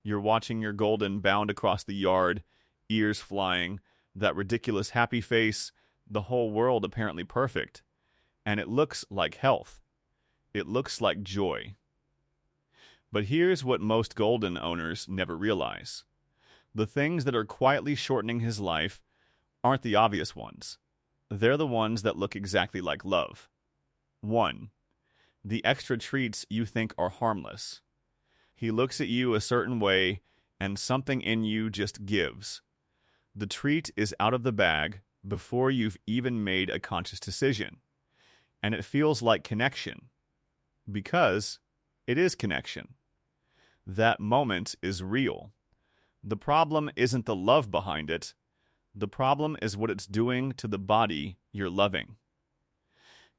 You're watching your golden bound across the yard, ears flying, that ridiculous happy face, the whole world apparently perfect. And it looks like health. It looks like joy. But here's what most golden owners never realize. The things that are quietly shortening his life aren't the obvious ones. They're the ones that look exactly like love. 1. The extra treats you think are harmless. He looks at you a certain way, and something in you just gives. The treat is out of the bag before you've even made a conscious decision. And it feels like connection. Because it is connection. That moment is real. The problem isn't the love behind it. The problem is what it's doing to the body you're loving.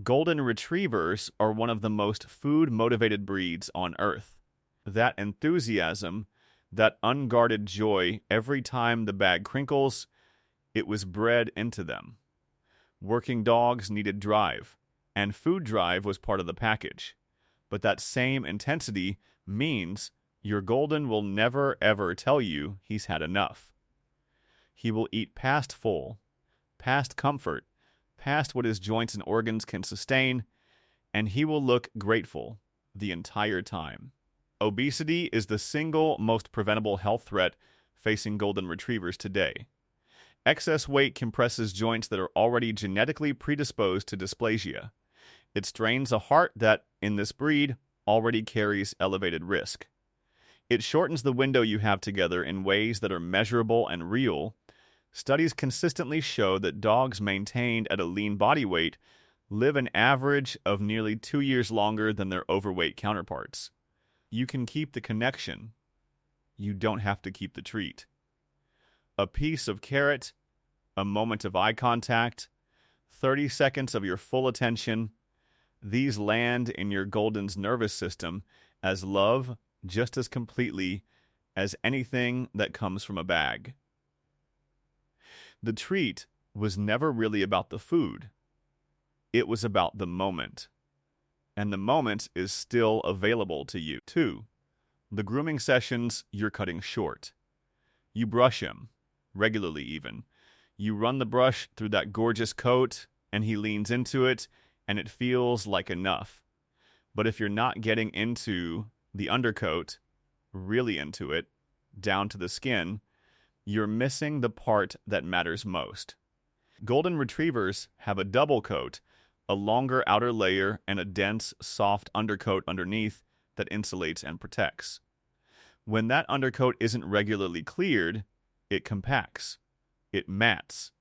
Golden retrievers are one of the most food-motivated breeds on Earth. That enthusiasm, that unguarded joy every time the bag crinkles, it was bred into them. Working dogs needed drive, and food drive was part of the package. But that same intensity means your golden will never ever tell you he's had enough. He will eat past full, past comfort, past what his joints and organs can sustain, and he will look grateful the entire time. Obesity is the single most preventable health threat facing golden retrievers today. Excess weight compresses joints that are already genetically predisposed to dysplasia. It strains a heart that, in this breed, already carries elevated risk. It shortens the window you have together in ways that are measurable and real. Studies consistently show that dogs maintained at a lean body weight live an average of nearly 2 years longer than their overweight counterparts. You can keep the connection. You don't have to keep the treat. A piece of carrot, a moment of eye contact, 30 seconds of your full attention, these land in your golden's nervous system as love just as completely as anything that comes from a bag. The treat was never really about the food. It was about the moment. And the moment is still available to you. 2. The grooming sessions you're cutting short. You brush him, regularly even. You run the brush through that gorgeous coat, and he leans into it, and it feels like enough. But if you're not getting into the undercoat, really into it, down to the skin, you're missing the part that matters most. Golden retrievers have a double coat, a longer outer layer, and a dense, soft undercoat underneath that insulates and protects. When that undercoat isn't regularly cleared, it compacts. It mats.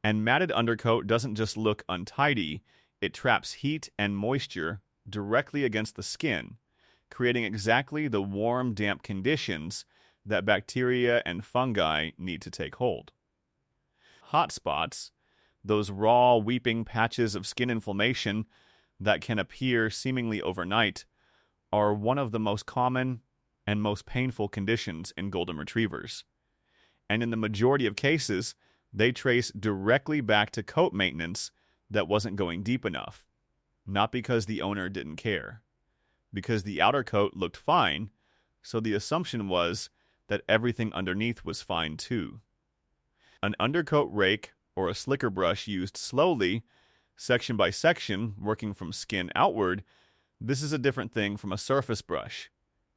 And matted undercoat doesn't just look untidy, it traps heat and moisture directly against the skin, creating exactly the warm, damp conditions that bacteria and fungi need to take hold. Hot spots, those raw, weeping patches of skin inflammation that can appear seemingly overnight, are one of the most common and most painful conditions in golden retrievers. And in the majority of cases, they trace directly back to coat maintenance that wasn't going deep enough. Not because the owner didn't care. Because the outer coat looked fine, so the assumption was that everything underneath was fine too. An undercoat rake or a slicker brush used slowly, section by section, working from skin outward, this is a different thing from a surface brush.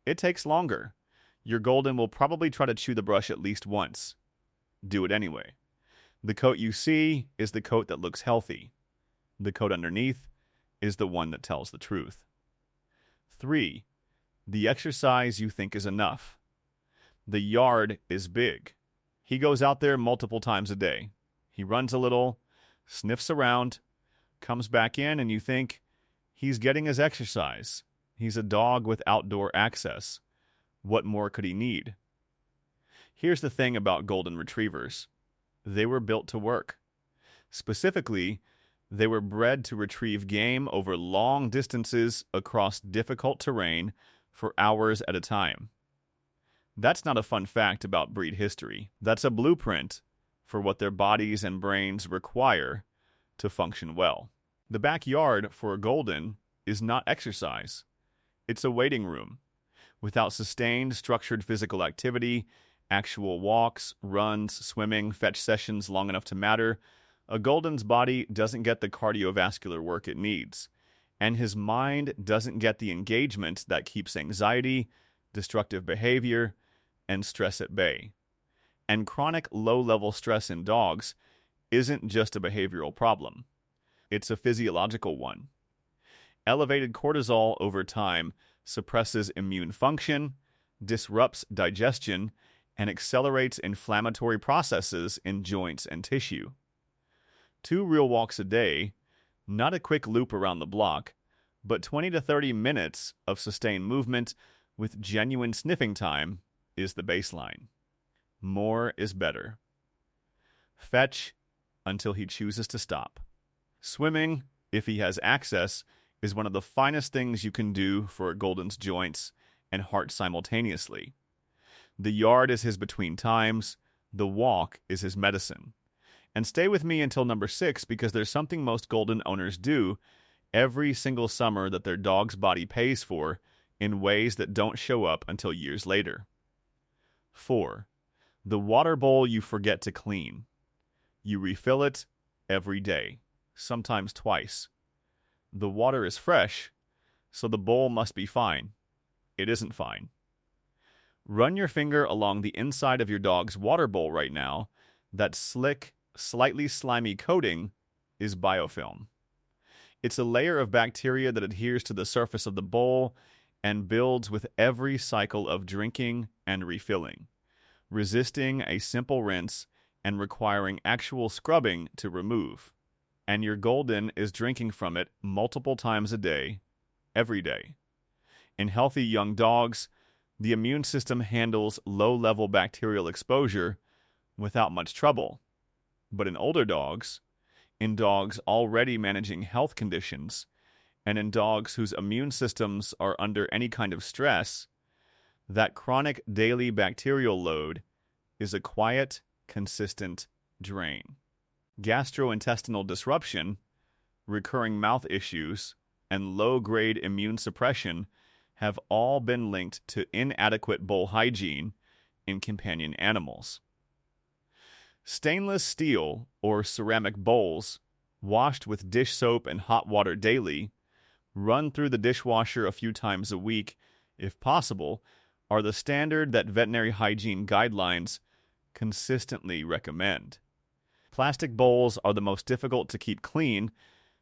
It takes longer. Your golden will probably try to chew the brush at least once. Do it anyway. The coat you see is the coat that looks healthy. The coat underneath is the one that tells the truth. 3. The exercise you think is enough. The yard is big. He goes out there multiple times a day. He runs a little, sniffs around, comes back in, and you think, he's getting his exercise. He's a dog with outdoor access. What more could he need? Here's the thing about golden retrievers. They were built to work. Specifically, they were bred to retrieve game over long distances across difficult terrain for hours at a time. That's not a fun fact about breed history. That's a blueprint for what their bodies and brains require to function well. The backyard for a golden is not exercise. It's a waiting room Without sustained, structured physical activity, actual walks, runs, swimming, fetch sessions long enough to matter, a Golden's body doesn't get the cardiovascular work it needs, and his mind doesn't get the engagement that keeps anxiety, destructive behavior, and stress at bay. And chronic low-level stress in dogs isn't just a behavioral problem. It's a physiological one. Elevated cortisol over time suppresses immune function, disrupts digestion, and accelerates inflammatory processes in joints and tissue. 2 real walks a day, not a quick loop around the block, but 20 to 30 minutes of sustained movement with genuine sniffing time is the baseline. More is better. Fetch until he chooses to stop. Swimming, if he has access, is one of the finest things you can do for a Golden's joints and heart simultaneously. The yard is his between times. The walk is his medicine. And stay with me until number 6, because there's something most Golden owners do every single summer that their dog's body pays for in ways that don't show up until years later. 4. The water bowl you forget to clean. You refill it every day, sometimes twice. The water is fresh, so the bowl must be fine. It isn't fine. Run your finger along the inside of your dog's water bowl right now. That slick, slightly slimy coating is biofilm. It's a layer of bacteria that adheres to the surface of the bowl and builds with every cycle of drinking and refilling, resisting a simple rinse and requiring actual scrubbing to remove. And your Golden is drinking from it multiple times a day, every day. In healthy young dogs, the immune system handles low-level bacterial exposure without much trouble. But in older dogs, in dogs already managing health conditions, and in dogs whose immune systems are under any kind of stress, that chronic daily bacterial load is a quiet, consistent drain. Gastrointestinal disruption, recurring mouth issues, and low-grade immune suppression have all been linked to inadequate bowl hygiene in companion animals. Stainless steel or ceramic bowls, washed with dish soap and hot water daily, run through the dishwasher a few times a week, if possible, are the standard that veterinary hygiene guidelines consistently recommend. Plastic bowls are the most difficult to keep clean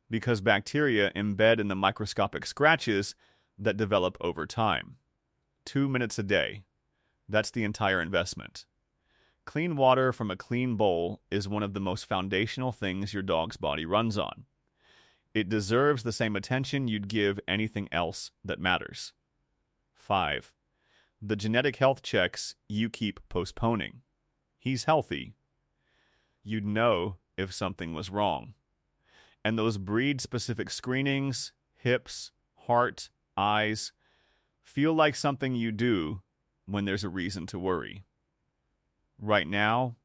because bacteria embed in the microscopic scratches that develop over time. 2 minutes a day. That's the entire investment. Clean water from a clean bowl is one of the most foundational things your dog's body runs on. It deserves the same attention you'd give anything else that matters. 5. The genetic health checks you keep postponing. He's healthy. You'd know if something was wrong. And those breed-specific screenings, hips, heart, eyes, feel like something you do when there's a reason to worry. Right now,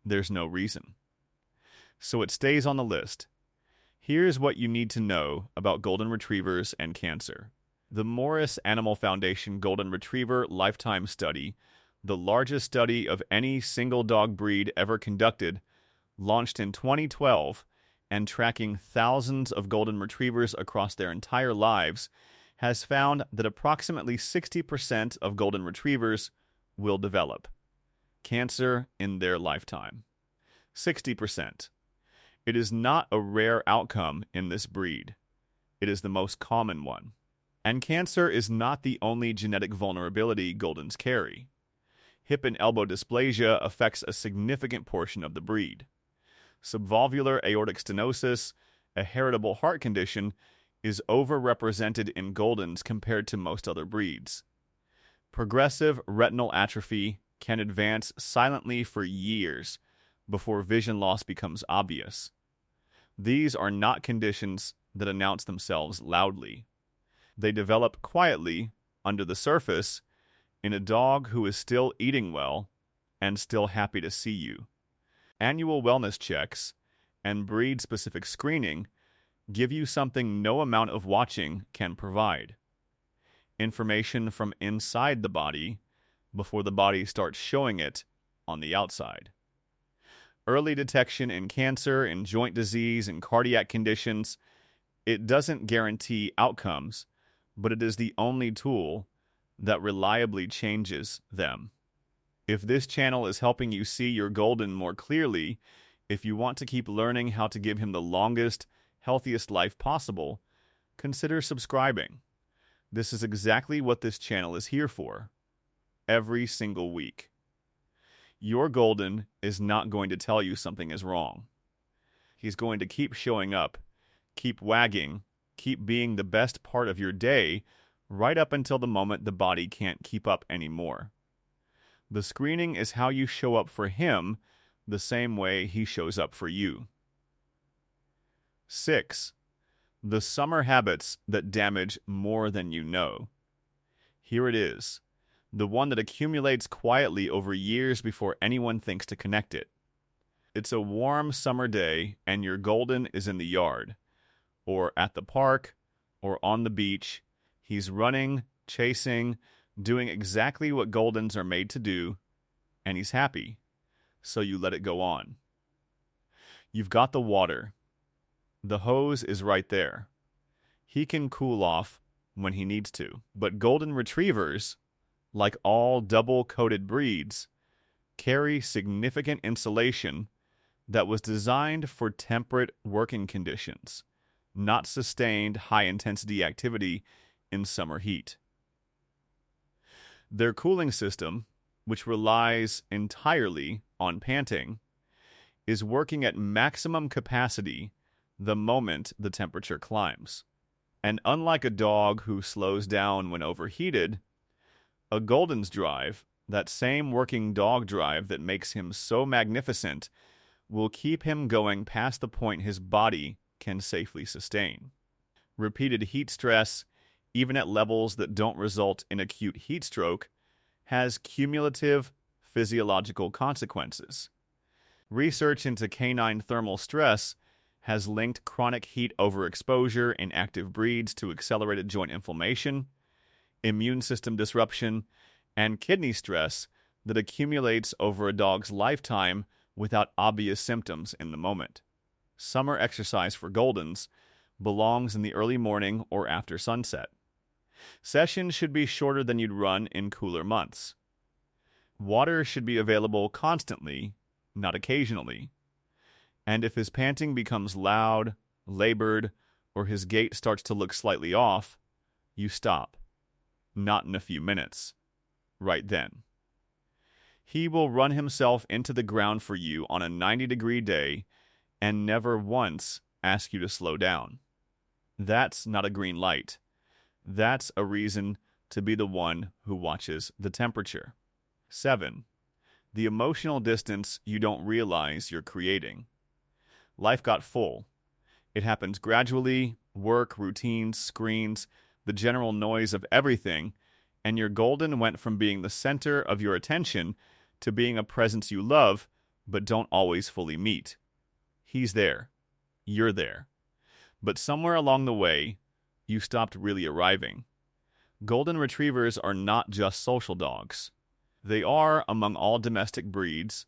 there's no reason. So it stays on the list. Here's what you need to know about Golden Retrievers and cancer. The Morris Animal Foundation Golden Retriever Lifetime Study, the largest study of any single dog breed ever conducted, launched in 2012 and tracking thousands of Golden Retrievers across their entire lives, has found that approximately 60% of Golden Retrievers will develop cancer in their lifetime. 60%. It is not a rare outcome in this breed. It is the most common one. And cancer is not the only genetic vulnerability Goldens carry. Hip and elbow dysplasia affects a significant portion of the breed. Subvalvular aortic stenosis, a heritable heart condition, is overrepresented in Goldens compared to most other breeds. Progressive retinal atrophy can advance silently for years before vision loss becomes obvious. These are not conditions that announce themselves loudly. They develop quietly under the surface in a dog who is still eating well and still happy to see you. Annual wellness checks and breed-specific screening give you something no amount of watching can provide. information from inside the body before the body starts showing it on the outside. Early detection in cancer, in joint disease, and cardiac conditions, it doesn't guarantee outcomes, but it is the only tool that reliably changes them. If this channel is helping you see your golden more clearly, if you want to keep learning how to give him the longest, healthiest life possible, consider subscribing. This is exactly what this channel is here for. Every single week. Your golden is not going to tell you something is wrong. He's going to keep showing up, keep wagging, keep being the best part of your day, right up until the moment the body can't keep up anymore. The screening is how you show up for him the same way he shows up for you. 6. The summer habits that damage more than you know. Here it is, the one that accumulates quietly over years before anyone thinks to connect it. It's a warm summer day and your golden is in the yard, or at the park, or on the beach. He's running, chasing, doing exactly what goldens are made to do, and he's happy, so you let it go on. You've got the water. The hose is right there. He can cool off when he needs to, but golden retrievers, like all double-coated breeds, carry significant insulation that was designed for temperate working conditions, not sustained high-intensity activity in summer heat. Their cooling system, which relies entirely on panting, is working at maximum capacity the moment the temperature climbs. And unlike a dog who slows down when overheated, a golden's drive, that same working dog drive that makes him so magnificent, will keep him going past the point his body can safely sustain. Repeated heat stress, even at levels that don't result in acute heat stroke, has cumulative physiological consequences. Research into canine thermal stress has linked chronic heat overexposure in active breeds to accelerated joint inflammation, immune system disruption, and kidney stress that accumulates over a dog's lifetime without obvious symptoms in the moment. Summer exercise for goldens belongs in the early morning or after sunset. Sessions should be shorter than you'd run in cooler months. Water should be available constantly, not occasionally. And if his panting becomes loud, labored, or his gait starts to look slightly off, you stop. Not in a few minutes. Right then. He will run himself into the ground for you on a 90-degree day and never once ask you to slow down. That's not a green light. That's a reason to be the one who watches the temperature. 7. The emotional distance you don't realize you're creating. Life got full. It happens gradually, work, routines, screens, the general noise of everything, and your golden went from being the center of your attention to being a presence you love but don't always fully meet. He's there. You're there. But somewhere along the way, you stopped really arriving. Golden retrievers are not just social dogs. They are, among all domestic breeds,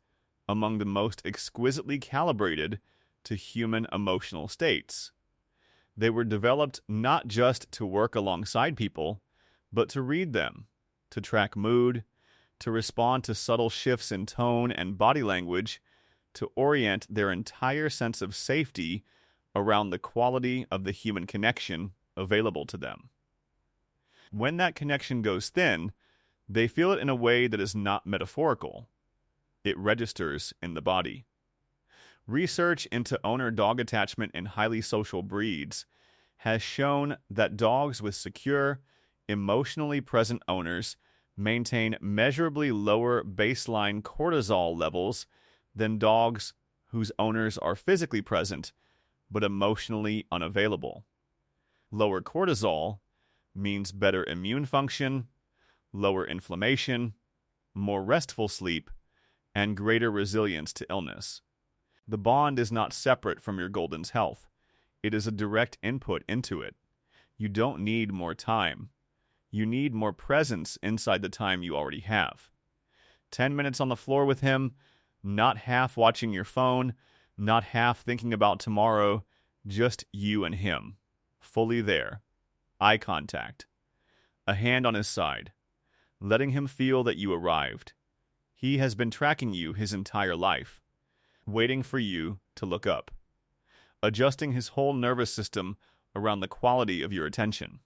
among the most exquisitely calibrated to human emotional states. They were developed not just to work alongside people, but to read them, to track mood, to respond to subtle shifts in tone and body language, to orient their entire sense of safety around the quality of the human connection available to them. When that connection goes thin, they feel it in a way that is not metaphorical. It registers in the body. Research into owner-dog attachment in highly social breeds has shown that dogs with secure, emotionally present owners maintain measurably lower baseline cortisol levels than dogs whose owners are physically present but emotionally unavailable. Lower cortisol means better immune function, lower inflammation, more restful sleep, and greater resilience to illness. The bond is not separate from your golden's health. It is a direct input into it. You don't need more time. You need more presence inside the time you already have. 10 minutes on the floor with him, not half watching your phone, not half thinking about tomorrow, just you and him. Fully there. Eye contact. A hand on his side. Letting him feel that you arrived. He has been tracking you his entire life, waiting for you to look up. Adjusting his whole nervous system around the quality of your attention.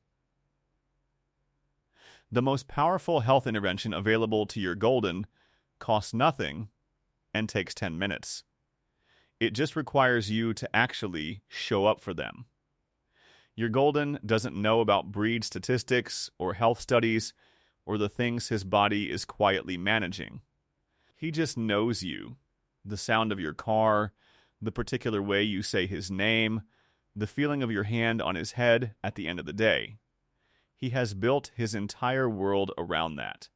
The most powerful health intervention available to your golden costs nothing and takes 10 minutes. It just requires you to actually show up for them. Your golden doesn't know about breed statistics or health studies or the things his body is quietly managing. He just knows you, the sound of your car, the particular way you say his name, the feeling of your hand on his head at the end of the day. He has built his entire world around that.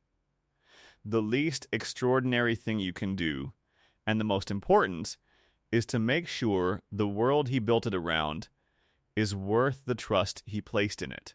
The least extraordinary thing you can do, and the most important, is to make sure the world he built it around is worth the trust he placed in it.